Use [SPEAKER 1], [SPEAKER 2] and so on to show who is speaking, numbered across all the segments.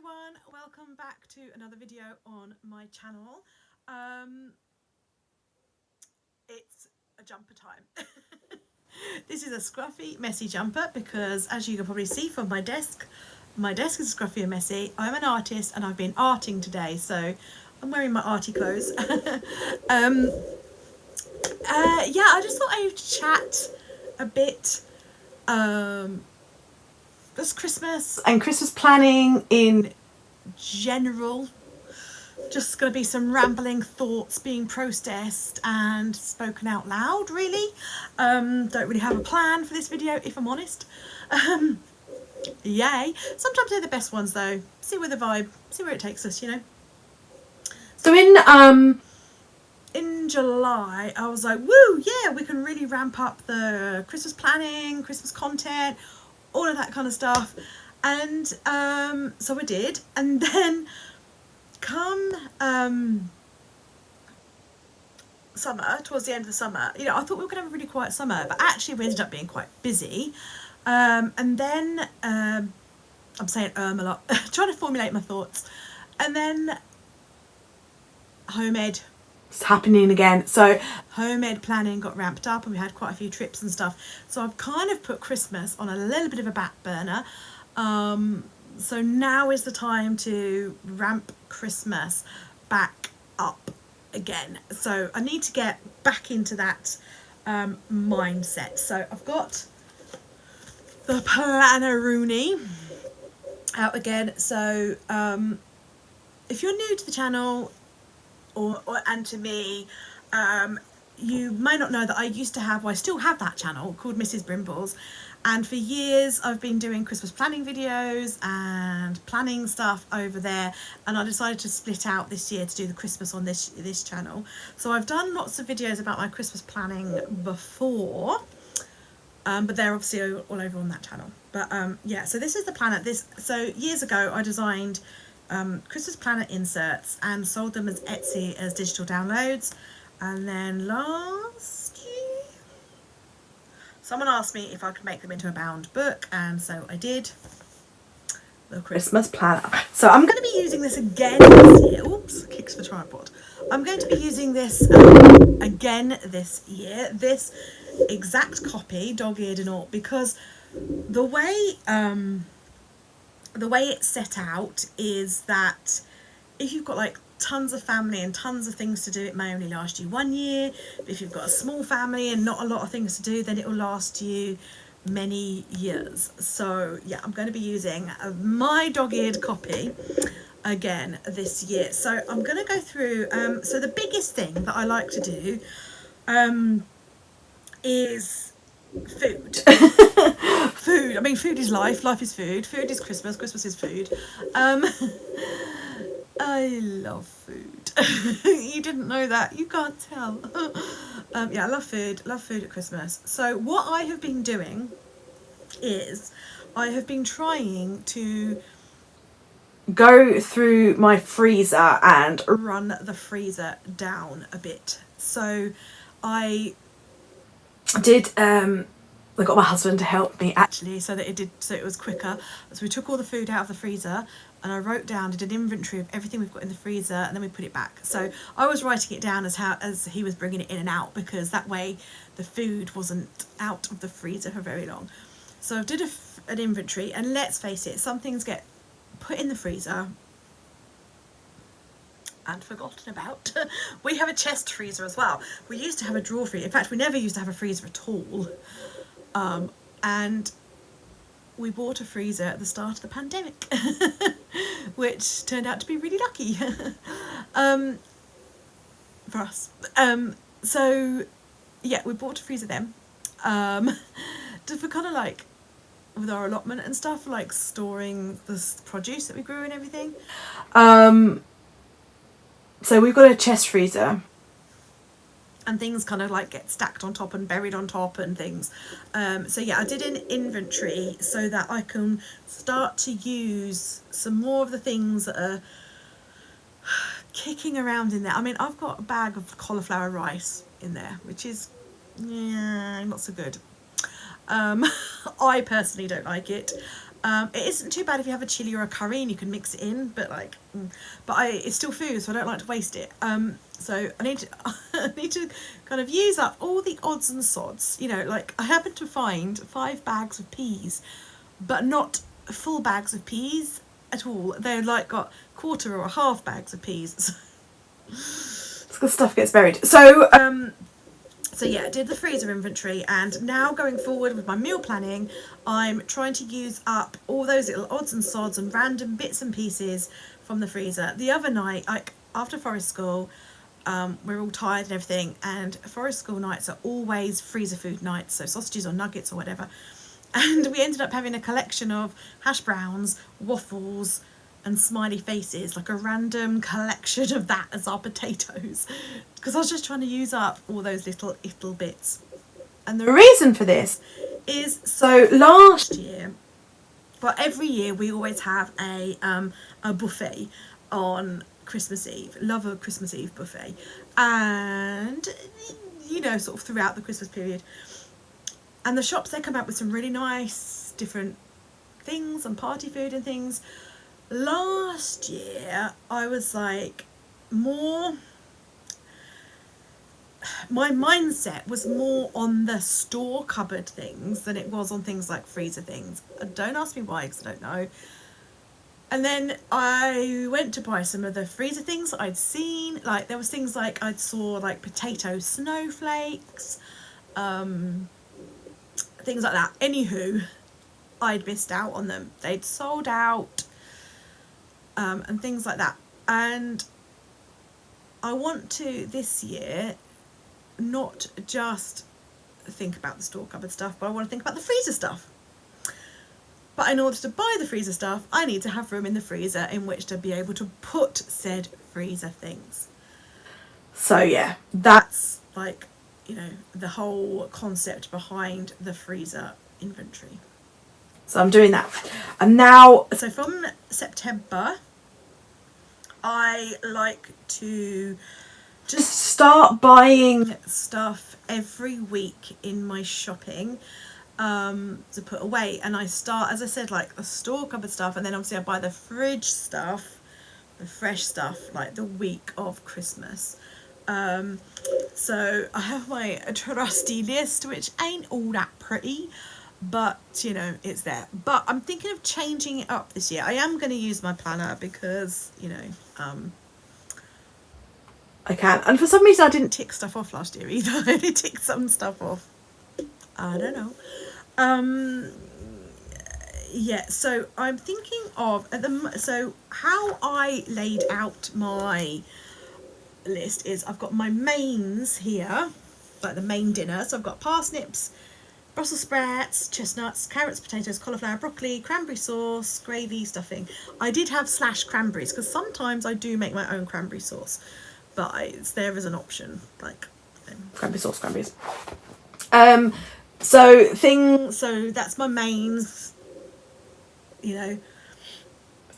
[SPEAKER 1] everyone, welcome back to another video on my channel. It's a jumper time. This is a scruffy, messy jumper because, as you can probably see from my desk is scruffy and messy. I'm an artist and I've been arting today, so I'm wearing my arty clothes. Yeah, I just thought I would chat a bit just Christmas and Christmas planning in general. Just going to be some rambling thoughts being processed and spoken out loud, really. Don't really have a plan for this video, if I'm honest. Yay. Sometimes they're the best ones, though. See where it takes us, you know. So in July, I was like, woo, yeah, we can really ramp up the Christmas planning, Christmas content, all of that kind of stuff. And so I did. And then come summer, towards the end of the summer, you know, I thought we were going to have a really quiet summer, but actually we ended up being quite busy. And then I'm saying a lot, trying to formulate my thoughts. And then home ed is happening again. So home ed planning got ramped up and we had quite a few trips and stuff. So I've kind of put Christmas on a little bit of a back burner. So now is the time to ramp Christmas back up again. So I need to get back into that mindset. So I've got the Planner-Rooney out again. So if you're new to the channel and to me, you may not know that I still have that channel called Mrs. Brimbles. And for years I've been doing Christmas planning videos and planning stuff over there, and I decided to split out this year to do the Christmas on this channel. So I've done lots of videos about my Christmas planning before, but they're obviously all over on that channel. But yeah, so this is the planner. So years ago I designed Christmas planner inserts and sold them as Etsy as digital downloads, and then last year someone asked me if I could make them into a bound book, and so I did. The Christmas planner. So I'm going to be using this again this year. Oops, kicks the tripod. I'm going to be using this again this year. This exact copy, dog-eared and all, because the way it's set out is that if you've got like tons of family and tons of things to do, it may only last you 1 year. But if you've got a small family and not a lot of things to do, then it will last you many years. So yeah, I'm going to be using my dog-eared copy again this year. So I'm going to go through, so the biggest thing that I like to do is food. Food. I mean, food is life. Life is food. Food is Christmas. Christmas is food. I love food. You didn't know that. You can't tell. Yeah, I love food. Love food at Christmas. So what I have been doing is I have been trying to go through my freezer and run the freezer down a bit. So I did I got my husband to help me actually, so it was quicker. So we took all the food out of the freezer and I wrote down, did an inventory of everything we've got in the freezer, and then we put it back. So I was writing it down as he was bringing it in and out, because that way the food wasn't out of the freezer for very long. So I did an inventory, and let's face it, some things get put in the freezer and forgotten about. We have a chest freezer as well. We used to have a drawer freezer. In fact, we never used to have a freezer at all. And we bought a freezer at the start of the pandemic, which turned out to be really lucky for us. So yeah, we bought a freezer then, for kind of like with our allotment and stuff, like storing the produce that we grew and everything. So we've got a chest freezer, and things kind of like get stacked on top and buried on top and things. So yeah, I did an inventory so that I can start to use some more of the things that are kicking around in there. I mean, I've got a bag of cauliflower rice in there, which is, yeah, not so good. I personally don't like it. It isn't too bad if you have a chili or a curry and you can mix it in, but like, it's still food, so I don't like to waste it. So I need to, I need to kind of use up all the odds and sods. You know, like I happened to find 5 bags of peas, but not full bags of peas at all. They're like got quarter or half bags of peas. Because stuff gets buried. So yeah, did the freezer inventory, and now going forward with my meal planning, I'm trying to use up all those little odds and sods and random bits and pieces from the freezer. The other night, like after forest school, we're all tired and everything, and forest school nights are always freezer food nights, so sausages or nuggets or whatever. And we ended up having a collection of hash browns, waffles, and smiley faces, like a random collection of that as our potatoes, because I was just trying to use up all those little bits. And the reason for this is, so last year, well, every year we always have a buffet on Christmas Eve. Love a Christmas Eve buffet, and you know, sort of throughout the Christmas period. And the shops, they come out with some really nice different things and party food and things. Last year I was like my mindset was more on the store cupboard things than it was on things like freezer things. Don't ask me why, because I don't know. And then I went to buy some of the freezer things that I'd seen. Like there was things like I saw like potato snowflakes, things like that. Anywho, I'd missed out on them. They'd sold out. And things like that. And I want to this year not just think about the store cupboard stuff, but I want to think about the freezer stuff. But in order to buy the freezer stuff, I need to have room in the freezer in which to be able to put said freezer things. So yeah, that's like, you know, the whole concept behind the freezer inventory. So I'm doing that. And now, so from September, I like to just start buying stuff every week in my shopping to put away. And I start, as I said, like the store cupboard stuff, and then obviously I buy the fridge stuff, the fresh stuff, like the week of Christmas. So I have my trusty list, which ain't all that pretty, but you know, it's there. But I'm thinking of changing it up this year. I am going to use my planner because, you know, I can. And for some reason I didn't tick stuff off last year either. I only ticked some stuff off. I don't know. Yeah, so I'm thinking of so how I laid out my list is I've got my mains here, like the main dinner. So I've got parsnips, Brussels sprouts, chestnuts, carrots, potatoes, cauliflower, broccoli, cranberry sauce, gravy, stuffing. I did have / cranberries because sometimes I do make my own cranberry sauce, but it's there as an option, like cranberry sauce, cranberries. So that's my mains, you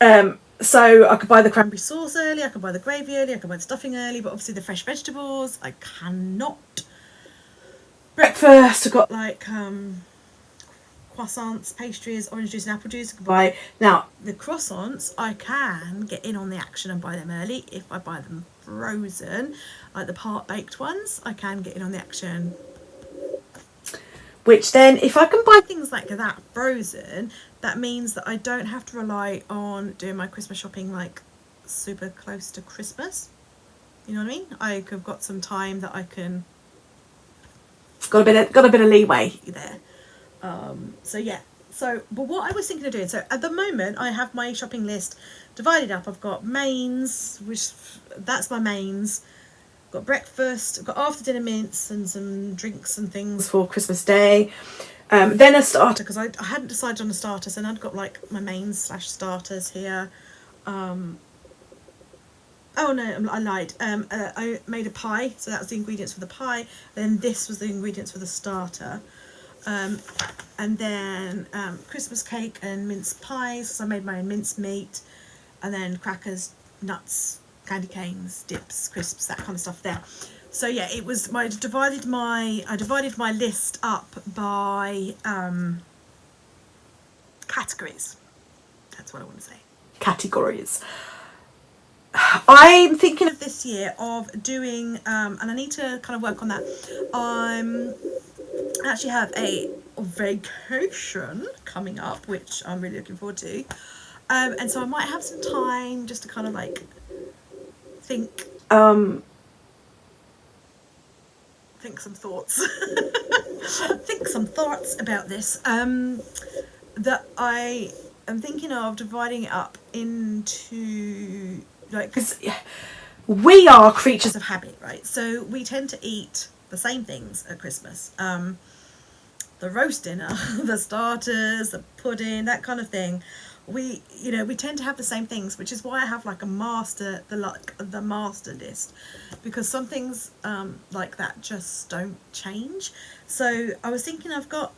[SPEAKER 1] know. So I could buy the cranberry sauce early, I could buy the gravy early, I could buy the stuffing early, but obviously the fresh vegetables I cannot. Breakfast, I've got like croissants, pastries, orange juice and apple juice I could buy. Now the croissants I can get in on the action and buy them early. If I buy them frozen, like the part baked ones, I can get in on the action. Which then, if I can buy things like that frozen, that means that I don't have to rely on doing my Christmas shopping like super close to Christmas. You know what I mean? I could have got some time that I can. Got a bit of leeway there. So yeah. So, but what I was thinking of doing. So at the moment, I have my shopping list divided up. I've got mains, which that's my mains. Got breakfast, I've got after dinner mints and some drinks and things for Christmas Day. Then a starter, because I hadn't decided on a starter, so now I've got like my mains / starters here. Oh no, I lied. I made a pie, so that was the ingredients for the pie. Then this was the ingredients for the starter. And then Christmas cake and mince pies, so I made my own mince meat. And then crackers, nuts, candy canes, dips, crisps, that kind of stuff there. So yeah, it was I divided my list up by categories. That's what I want to say.
[SPEAKER 2] Categories. I'm thinking of
[SPEAKER 1] This year of doing, and I need to kind of work on that. I actually have a vacation coming up, which I'm really looking forward to. And so I might have some time just to kind of like think some thoughts. Think some thoughts about this. That I am thinking of dividing it up into, like,
[SPEAKER 2] because we are creatures
[SPEAKER 1] of habit, right? So we tend to eat the same things at Christmas. The roast dinner, the starters, the pudding, that kind of thing. We tend to have the same things, which is why I have like the master list, because some things like that just don't change. So I was thinking, I've got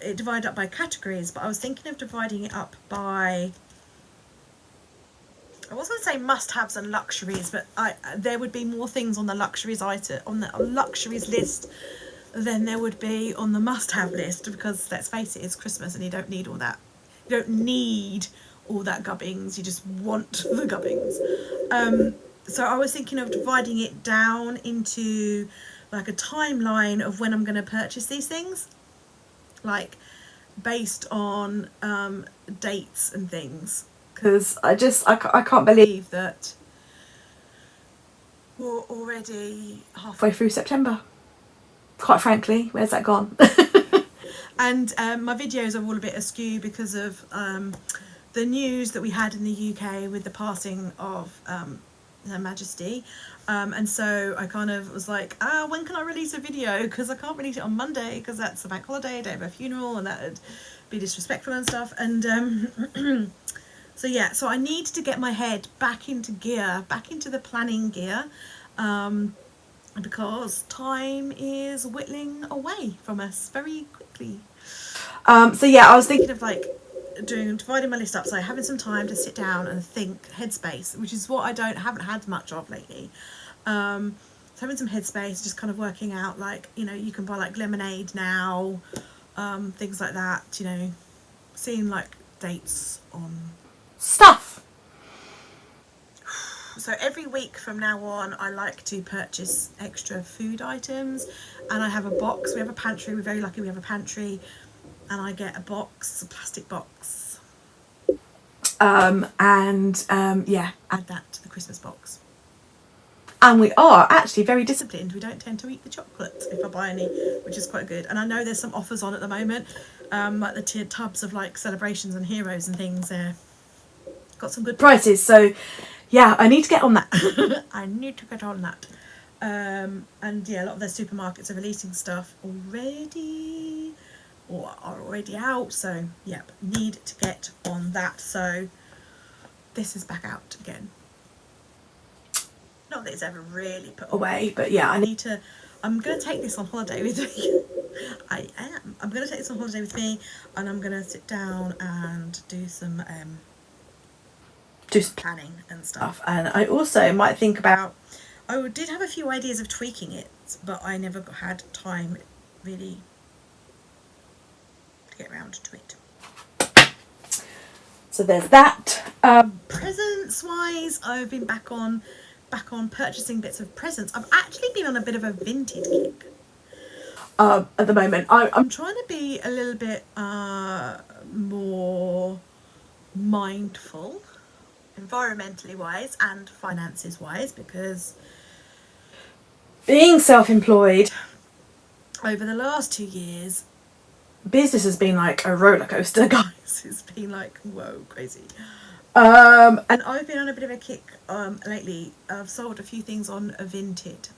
[SPEAKER 1] it divided up by categories, but I was thinking of dividing it up by, I was going to say must-haves and luxuries, but there would be more things on the luxuries luxuries list than there would be on the must-have list, because let's face it, it's Christmas and you don't need all that. You don't need all that gubbins. You just want the gubbins. So I was thinking of dividing it down into like a timeline of when I'm going to purchase these things, like based on dates and things.
[SPEAKER 2] because I can't believe
[SPEAKER 1] that we're already
[SPEAKER 2] halfway through September. Quite frankly, where's that gone?
[SPEAKER 1] And my videos are all a bit askew because of the news that we had in the UK with the passing of Her Majesty. And so I kind of was like, when can I release a video? Because I can't release it on Monday because that's a bank holiday, day of a funeral, and that would be disrespectful and stuff. And so yeah, so I need to get my head back into gear, back into the planning gear. Because time is whittling away from us very quickly.
[SPEAKER 2] So yeah, I was thinking
[SPEAKER 1] of like dividing my list up, so having some time to sit down and think, headspace, which is what I haven't had much of lately. So having some headspace, just kind of working out, like, you can buy like lemonade now, things like that, seeing like dates on
[SPEAKER 2] stuff.
[SPEAKER 1] So every week from now on, I like to purchase extra food items, and I have a box. We have a pantry. We're very lucky. We have a pantry, and I get a plastic box. Yeah, add that to the Christmas box.
[SPEAKER 2] And we are actually very
[SPEAKER 1] disciplined. We don't tend to eat the chocolate if I buy any, which is quite good. And I know there's some offers on at the moment, like the tiered tubs of like celebrations and heroes and things. Got some good
[SPEAKER 2] prices. So yeah, I need to get on that.
[SPEAKER 1] I need to get on that. And yeah, a lot of their supermarkets are releasing stuff already or are already out. So yep, need to get on that. So this is back out again. Not that it's ever really put
[SPEAKER 2] away, but yeah,
[SPEAKER 1] I'm going to take this on holiday with me. I'm going to take this on holiday with me, and I'm going to sit down and do some planning and stuff.
[SPEAKER 2] And I also might think about,
[SPEAKER 1] I did have a few ideas of tweaking it, but I never had time really to get around to it.
[SPEAKER 2] So there's that.
[SPEAKER 1] Presents wise, I've been back on purchasing bits of presents. I've actually been on a bit of a vintage kick.
[SPEAKER 2] At the moment,
[SPEAKER 1] I'm trying to be a little bit more mindful, environmentally wise and finances wise, because
[SPEAKER 2] being self-employed
[SPEAKER 1] over the last 2 years,
[SPEAKER 2] business has been like a roller coaster, guys.
[SPEAKER 1] It's been like, whoa, crazy. And I've been on a bit of a kick lately. I've sold a few things on Vinted.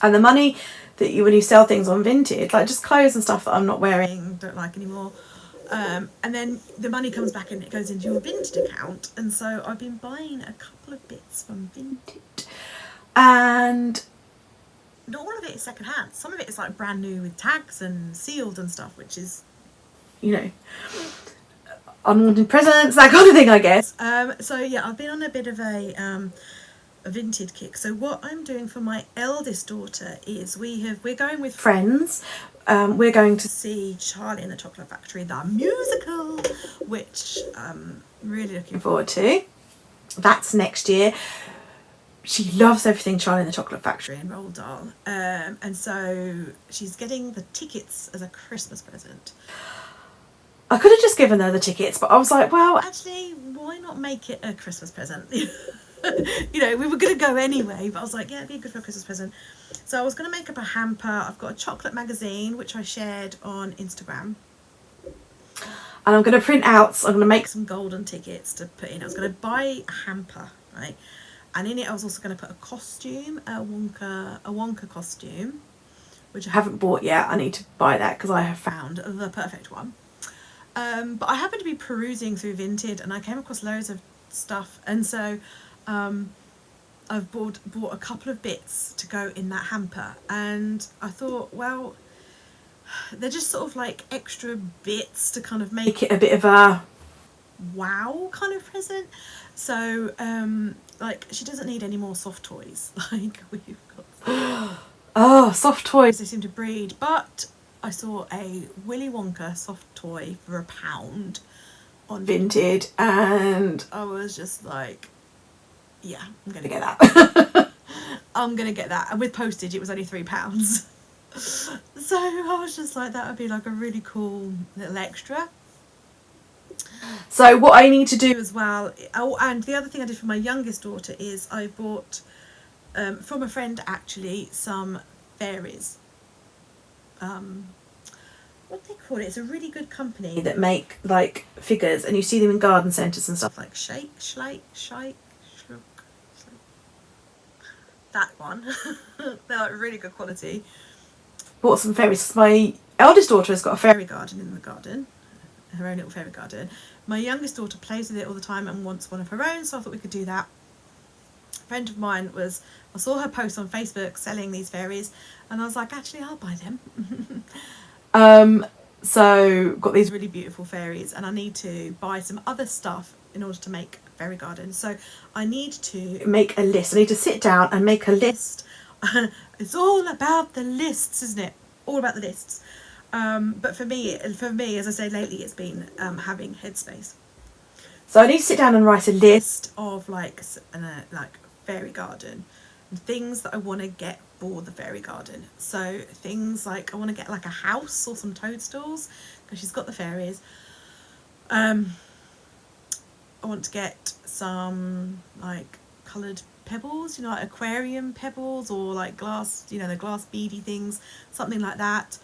[SPEAKER 2] And the money that when you sell things on Vinted, like just clothes and stuff that I'm not wearing,
[SPEAKER 1] don't like anymore, and then the money comes back and it goes into your Vinted account. And so I've been buying a couple of bits from Vinted.
[SPEAKER 2] And
[SPEAKER 1] not all of it is secondhand. Some of it is like brand new with tags and sealed and stuff, which is,
[SPEAKER 2] unwanted presents, that kind of thing, I guess.
[SPEAKER 1] So yeah, I've been on a bit of a a Vinted kick. So what I'm doing for my eldest daughter is we're going with
[SPEAKER 2] friends. We're going to
[SPEAKER 1] see Charlie and the Chocolate Factory, the musical, which I'm really looking
[SPEAKER 2] forward to. That's next year. She loves everything Charlie and the Chocolate Factory
[SPEAKER 1] in Roald Dahl, and so she's getting the tickets as a Christmas present.
[SPEAKER 2] I could have just given her the tickets, but I was like, well,
[SPEAKER 1] actually, why not make it a Christmas present? You know, we were going to go anyway, but I was like, yeah, it'd be good for a Christmas present. So I was going to make up a hamper. I've got a chocolate magazine, which I shared on Instagram.
[SPEAKER 2] And I'm going to print out, so I'm going to make
[SPEAKER 1] some golden tickets to put in. I was going to buy a hamper, right? And in it, I was also going to put a costume, a Wonka costume, which I haven't bought yet. I need to buy that because I have found the perfect one. But I happened to be perusing through Vinted and I came across loads of stuff, and so I've bought a couple of bits to go in that hamper, and I thought, well, they're just sort of like extra bits to kind of make it a bit of a wow kind of present. So like, she doesn't need any more soft toys. Like, we've got oh, soft toys, they seem to breed. But I saw a Willy Wonka soft toy for £1 on Vinted, and I was just like, yeah, I'm gonna get that. I'm gonna get that, and with postage it was only £3. So I was just like, that would be like a really cool little extra. So what I need to do as well, oh, and the other thing I did for my youngest daughter is I bought from a friend actually some fairies. What do they call it? It's a really good company that make like figures, and you see them in garden centres and stuff, like Shake, that one. They're like really good quality. Bought some fairies. My eldest daughter has got a fairy garden in the garden, her own little fairy garden. My youngest daughter plays with it all the time and wants one of her own, so I thought we could do that. A friend of mine I saw her post on Facebook selling these fairies, and I was like, actually, I'll buy them. So got these really beautiful fairies, and I need to buy some other stuff in order to make a fairy garden. So I need to make a list. I need to sit down and make a list. It's all about the lists, isn't it? All about the lists. But for me, as I say lately, it's been having headspace. So I need to sit down and write a list of like fairy garden and things that I want to get for the fairy garden. So things like, I want to get like a house or some toadstools because she's got the fairies. I want to get some like coloured pebbles, you know, like aquarium pebbles, or like glass, you know, the glass beady things, something like that.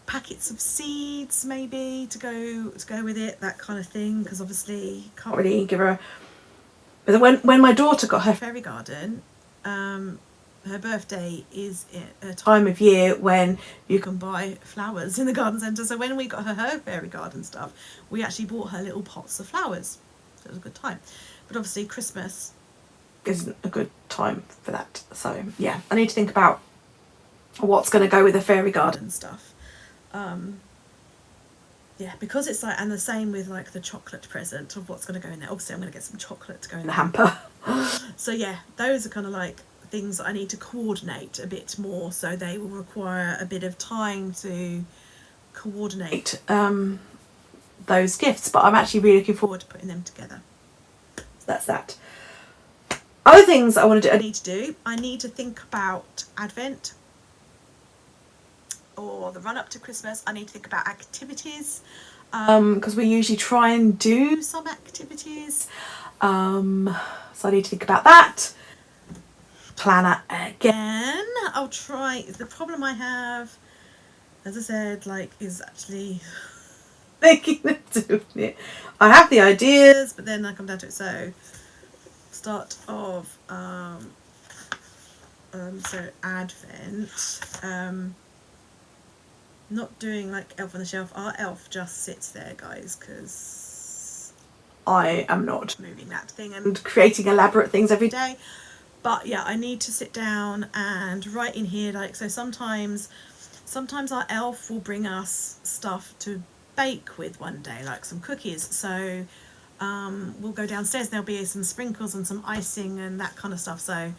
[SPEAKER 1] Packets of seeds maybe to go with it, that kind of thing, because obviously can't really give her. But when my daughter got her fairy garden, her birthday is a time of year when you can buy flowers in the garden centre. So when we got her fairy garden stuff, we actually bought her little pots of flowers. So it was a good time. But obviously Christmas isn't a good time for that. So yeah, I need to think about what's going to go with the fairy garden stuff. Yeah, because it's like, and the same with like the chocolate present of what's going to go in there. Obviously I'm going to get some chocolate to go in the hamper. So yeah, those are kind of like things that I need to coordinate a bit more, so they will require a bit of time to coordinate those gifts, but I'm actually really looking forward to putting them together. So that's that. Other things I want to do, I need to think about Advent or the run up to Christmas. I need to think about activities, because we usually try and do some activities, so I need to think about that. Planner again. I'll try. The problem I have, as I said, like, is actually making them do it. I have the ideas, but then I come down to it. So start of so Advent, not doing like Elf on the Shelf. Our elf just sits there, guys, because I am not moving that thing and creating elaborate things every day. But yeah, I need to sit down and write in here, like, so sometimes our elf will bring us stuff to bake with one day, like some cookies. So we'll go downstairs and there'll be some sprinkles and some icing and that kind of stuff. So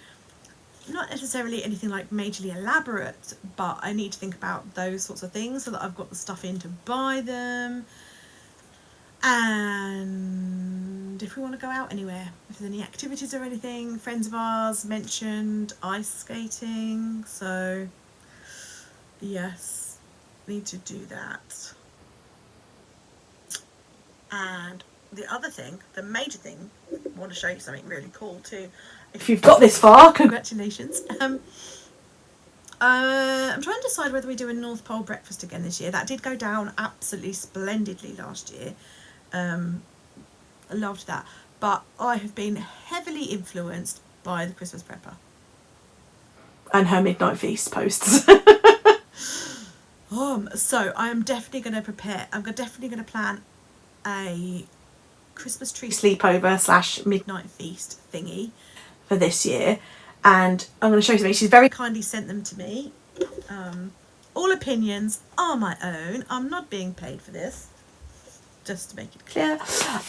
[SPEAKER 1] not necessarily anything like majorly elaborate, but I need to think about those sorts of things so that I've got the stuff in to buy them. And if we want to go out anywhere, if there's any activities or anything, friends of ours mentioned ice skating, so yes, need to do that. And the other thing, the major thing, I want to show you something really cool too.
[SPEAKER 2] If you've got this far,
[SPEAKER 1] congratulations. I'm trying to decide whether we do a North Pole breakfast again this year. That did go down absolutely splendidly last year. I loved that. But I have been heavily influenced by the Christmas Prepper.
[SPEAKER 2] And her midnight feast posts.
[SPEAKER 1] So I am definitely going to prepare. I'm definitely going to plan a Christmas tree
[SPEAKER 2] sleepover /
[SPEAKER 1] midnight feast thingy
[SPEAKER 2] for this year, and I'm going to show you something. She's very
[SPEAKER 1] kindly sent them to me. All opinions are my own. I'm not being paid for this, just to make it clear.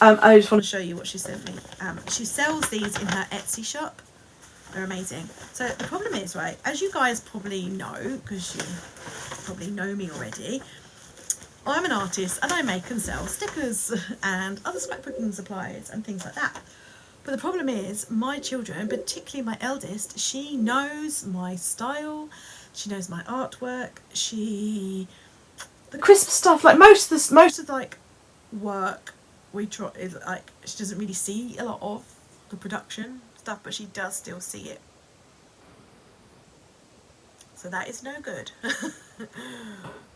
[SPEAKER 2] I just want
[SPEAKER 1] to show you what she sent me. She sells these in her Etsy shop. They're amazing. So the problem is, right, as you guys probably know, because you probably know me already, I'm an artist and I make and sell stickers and other scrapbooking supplies and things like that. But the problem is, my children, particularly my eldest, she knows my style, she knows my artwork,
[SPEAKER 2] the Christmas stuff, like most of
[SPEAKER 1] the like work we try is like, she doesn't really see a lot of the production stuff, but she does still see it. So that is no good.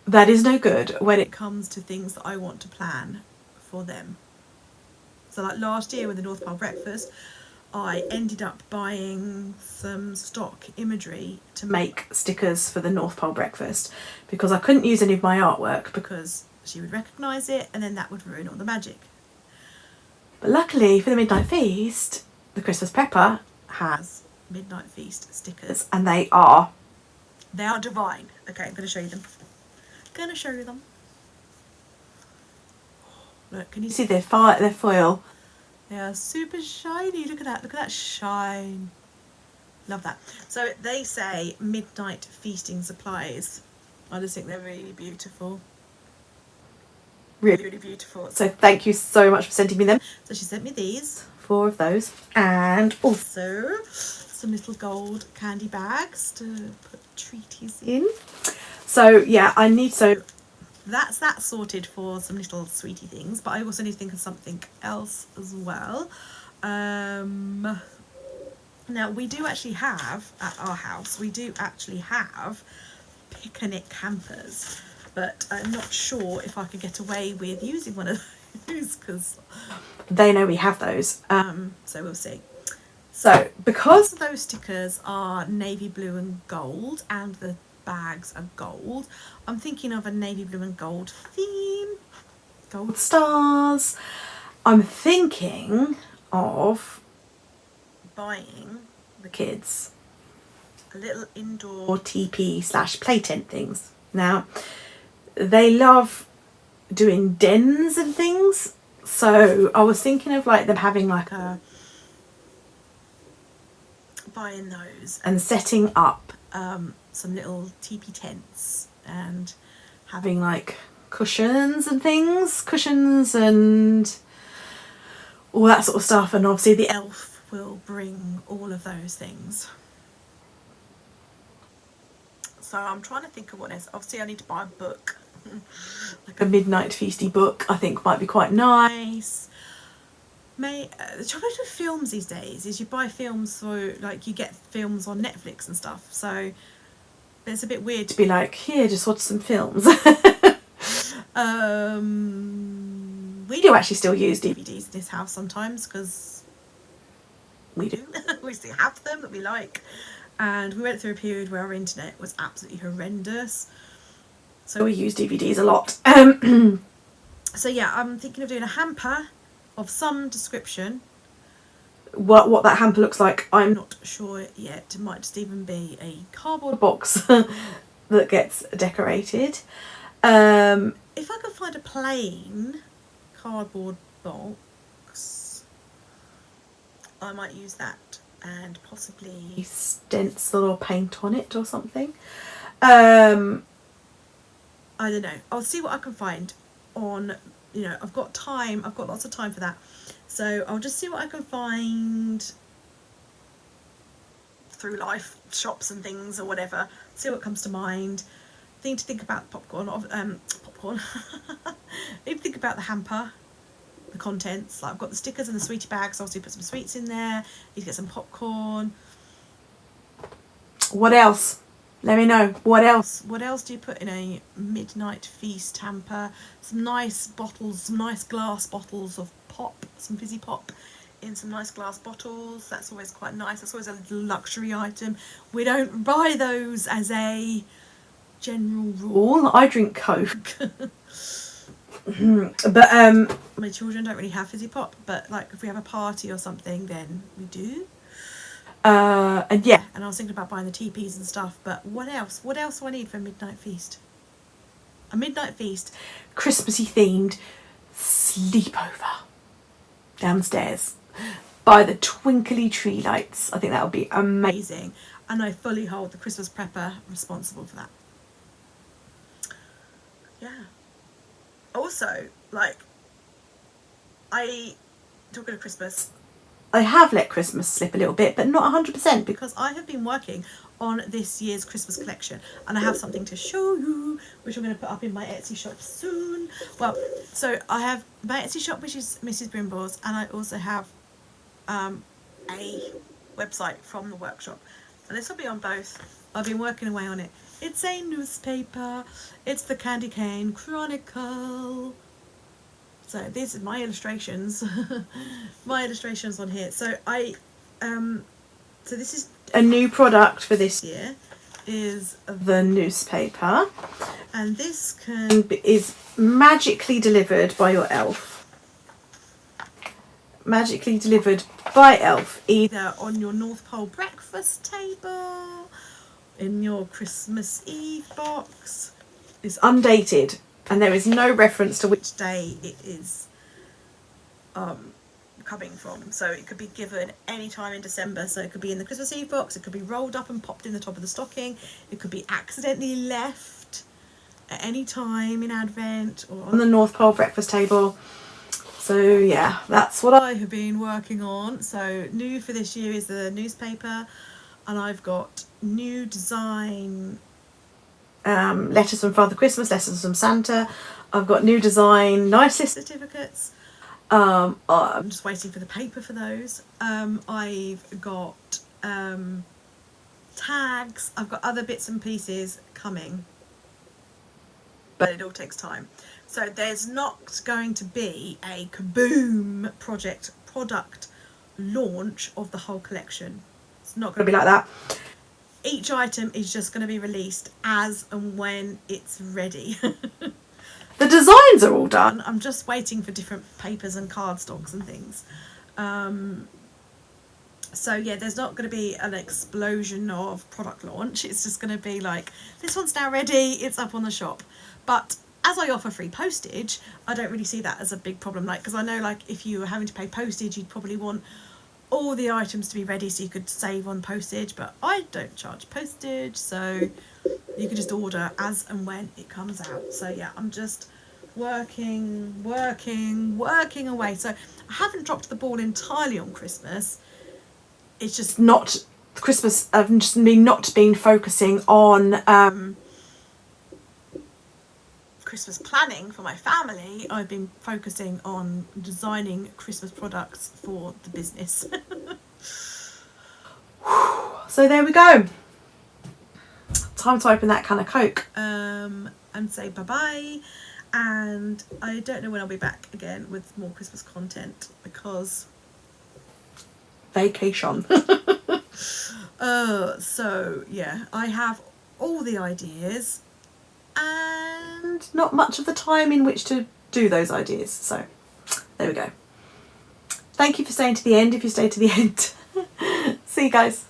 [SPEAKER 2] That is no good when
[SPEAKER 1] it comes to things that I want to plan for them. So like last year with the North Pole breakfast, I ended up buying some stock imagery to
[SPEAKER 2] make stickers for the North Pole breakfast, because I couldn't use any of my artwork
[SPEAKER 1] because she would recognise it and then that would ruin all the magic.
[SPEAKER 2] But luckily for the Midnight Feast, the Christmas Prepper has
[SPEAKER 1] Midnight Feast stickers,
[SPEAKER 2] and they are
[SPEAKER 1] divine. Okay, I'm going to show you them. Look, can you
[SPEAKER 2] see their foil?
[SPEAKER 1] They are super shiny. Look at that shine. Love that. So they say midnight feasting supplies. I just think they're really beautiful. Really beautiful.
[SPEAKER 2] So thank you so much for sending me them.
[SPEAKER 1] So she sent me these. 4
[SPEAKER 2] of those. And
[SPEAKER 1] also some little gold candy bags to put treaties in.
[SPEAKER 2] So yeah,
[SPEAKER 1] that's that sorted for some little sweetie things, but I also need to think of something else as well. Now we do actually have at our house, picnic hampers, but I'm not sure if I could get away with using one of those because
[SPEAKER 2] they know we have those.
[SPEAKER 1] So we'll see.
[SPEAKER 2] So because
[SPEAKER 1] those stickers are navy blue and gold and the bags are gold, I'm thinking of a navy blue and gold theme. Gold
[SPEAKER 2] stars. I'm thinking of
[SPEAKER 1] buying
[SPEAKER 2] the kids
[SPEAKER 1] a little indoor
[SPEAKER 2] TP / play tent things. Now, they love doing dens and things, so I was thinking of like them having like
[SPEAKER 1] buying those
[SPEAKER 2] and setting up
[SPEAKER 1] some little teepee tents and
[SPEAKER 2] having like cushions and all that sort of stuff, and obviously the
[SPEAKER 1] elf will bring all of those things. So I'm trying to think of what else. Obviously I need to buy a book.
[SPEAKER 2] Like a midnight feasty book I think might be quite nice.
[SPEAKER 1] The trouble with films these days is you buy films for like you get films on Netflix and stuff, so it's a bit weird
[SPEAKER 2] to be like, here, just watch some films. We do actually still use
[SPEAKER 1] DVDs in this house sometimes because
[SPEAKER 2] we do.
[SPEAKER 1] We still have them that we like, and we went through a period where our internet was absolutely horrendous, so
[SPEAKER 2] we use DVDs a lot.
[SPEAKER 1] So yeah, I'm thinking of doing a hamper of some description.
[SPEAKER 2] What that hamper looks like, I'm
[SPEAKER 1] not sure yet. It might just even be a cardboard
[SPEAKER 2] box that gets decorated. If
[SPEAKER 1] I could find a plain cardboard box, I might use that and possibly
[SPEAKER 2] stencil or paint on it or something.
[SPEAKER 1] I don't know. I'll see what I can find on, you know, I've got time. I've got lots of time for that. So I'll just see what I can find through life, shops and things or whatever. See what comes to mind. Need to think about popcorn. Popcorn. Need to think about the hamper, the contents. Like I've got the stickers and the sweetie bags. So obviously put some sweets in there. Need to get some popcorn.
[SPEAKER 2] What else? Let me know. What else?
[SPEAKER 1] What else do you put in a midnight feast hamper? Some nice bottles, some nice glass bottles of pop, some fizzy pop in some nice glass bottles. That's always quite nice. That's always a luxury item. We don't buy those as a general rule.
[SPEAKER 2] I drink Coke. But
[SPEAKER 1] my children don't really have fizzy pop, but like if we have a party or something, then we do.
[SPEAKER 2] And yeah,
[SPEAKER 1] and I was thinking about buying the teepees and stuff, but what else do I need for a midnight feast? A midnight feast,
[SPEAKER 2] Christmassy themed sleepover downstairs by the twinkly tree lights. I think that would be amazing.
[SPEAKER 1] And I fully hold the Christmas prepper responsible for that. Yeah. Also, like, talking of Christmas,
[SPEAKER 2] I have let Christmas slip a little bit, but not 100%,
[SPEAKER 1] because I have been working on this year's Christmas collection and I have something to show you, which I'm going to put up in my Etsy shop soon. Well, so I have my Etsy shop, which is Mrs. Brimble's, and I also have a website from the workshop, and this will be on both. I've been working away on it. It's a newspaper. It's the Candy Cane Chronicle. So these are my illustrations. My illustrations on here. So so this is
[SPEAKER 2] a new product for this
[SPEAKER 1] year, is
[SPEAKER 2] the newspaper,
[SPEAKER 1] and this
[SPEAKER 2] is magically delivered by your elf. Magically delivered by elf,
[SPEAKER 1] either on your North Pole breakfast table, in your Christmas Eve box.
[SPEAKER 2] It's undated, and there is no reference to
[SPEAKER 1] which day it is coming from. So it could be given any time in December. So it could be in the Christmas Eve box, it could be rolled up and popped in the top of the stocking, it could be accidentally left at any time in Advent or
[SPEAKER 2] on the North Pole breakfast table. So yeah, that's what
[SPEAKER 1] I have been working on. So new for this year is the newspaper, and I've got new design
[SPEAKER 2] letters from Father Christmas, letters from Santa. I've got new design nicest
[SPEAKER 1] certificates.
[SPEAKER 2] I'm
[SPEAKER 1] just waiting for the paper for those. I've got tags. I've got other bits and pieces coming, but it all takes time. So there's not going to be a kaboom product launch of the whole collection. It's not going to be like that. Each item is just going to be released as and when it's ready.
[SPEAKER 2] The designs are all done.
[SPEAKER 1] I'm just waiting for different papers and cardstocks and things. So yeah, there's not going to be an explosion of product launch. It's just going to be like, this one's now ready, it's up on the shop. But as I offer free postage, I don't really see that as a big problem. Like, because I know, like, if you were having to pay postage, you'd probably want all the items to be ready so you could save on postage, but I don't charge postage, so you can just order as and when it comes out. So yeah, I'm just working away. So I haven't dropped the ball entirely on Christmas. It's just
[SPEAKER 2] not Christmas. I've just not been focusing on
[SPEAKER 1] Christmas planning for my family. I've been focusing on designing Christmas products for the business.
[SPEAKER 2] So there we go. Time to open that can of Coke.
[SPEAKER 1] And say bye-bye. And I don't know when I'll be back again with more Christmas content because...
[SPEAKER 2] vacation.
[SPEAKER 1] So, yeah, I have all the ideas and
[SPEAKER 2] not much of the time in which to do those ideas. So, there we go. Thank you for staying to the end, if you stayed to the end. See you guys.